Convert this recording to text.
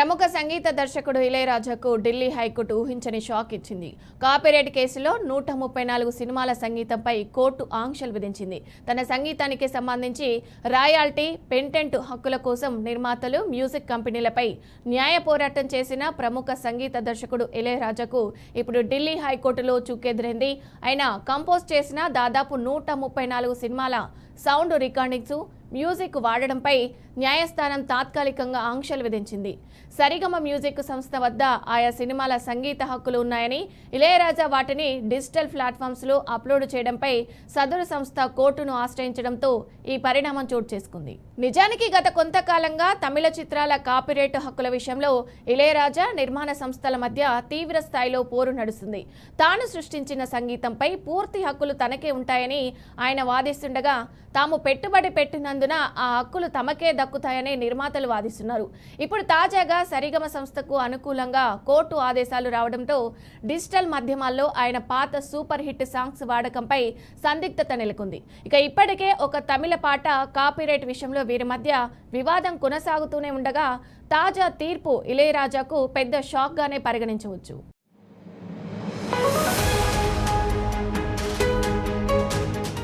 ప్రముఖ సంగీత దర్శకుడు ఇళయరాజాకు ఢిల్లీ హైకోర్టు ఊహించని షాక్ ఇచ్చింది. కాపీరైట్ కేసులో 134 సినిమాల సంగీతంపై కోర్టు ఆంక్షలు విధించింది. తన సంగీతానికి సంబంధించి రాయల్టీ, పేటెంట్ హక్కుల కోసం నిర్మాతలు, మ్యూజిక్ కంపెనీలపై న్యాయ పోరాటం చేసిన ప్రముఖ సంగీత దర్శకుడు ఇళయరాజాకు ఇప్పుడు ఢిల్లీ హైకోర్టులో చుక్కెదురైంది. ఆయన కంపోజ్ చేసిన దాదాపు 134 సినిమాల సౌండ్ రికార్డింగ్స్, మ్యూజిక్ వాడడంపై న్యాయస్థానం తాత్కాలికంగా ఆంక్షలు విధించింది. సరిగమ మ్యూజిక్ సంస్థ వద్ద ఆయా సినిమాల సంగీత హక్కులు ఉన్నాయని, ఇళయరాజా వాటిని డిజిటల్ ప్లాట్ఫామ్స్లో అప్లోడ్ చేయడంపై సదరు సంస్థ కోర్టును ఆశ్రయించడంతో ఈ పరిణామం చోటు చేసుకుంది. నిజానికి గత కొంతకాలంగా తమిళ చిత్రాల కాపీరైట్ హక్కుల విషయంలో ఇళయరాజా, నిర్మాణ సంస్థల మధ్య తీవ్ర స్థాయిలో పోరు నడుస్తుంది. తాను సృష్టించిన సంగీతంపై పూర్తి హక్కులు తనకే ఉంటాయని ఆయన వాదిస్తుండగా, తాము పెట్టుబడి పెట్టినందున ఆ హక్కులు తమకే దక్కుతాయని నిర్మాతలు వాదిస్తున్నారు. ఇప్పుడు తాజాగా సరిగమ సంస్థకు అనుకూలంగా కోర్టు ఆదేశాలు రావడంతో డిజిటల్ మాధ్యమాల్లో ఆయన పాత సూపర్ హిట్ సాంగ్స్ వాడకంపై సందిగ్ధత నెలకొంది. ఇప్పటికే ఒక తమిళ పాట కాపీరైట్ విషయంలో వీరి మధ్య వివాదం కొనసాగుతూనే ఉండగా, తాజా తీర్పు ఇళయరాజాకు పెద్ద షాక్గానే పరిగణించవచ్చు.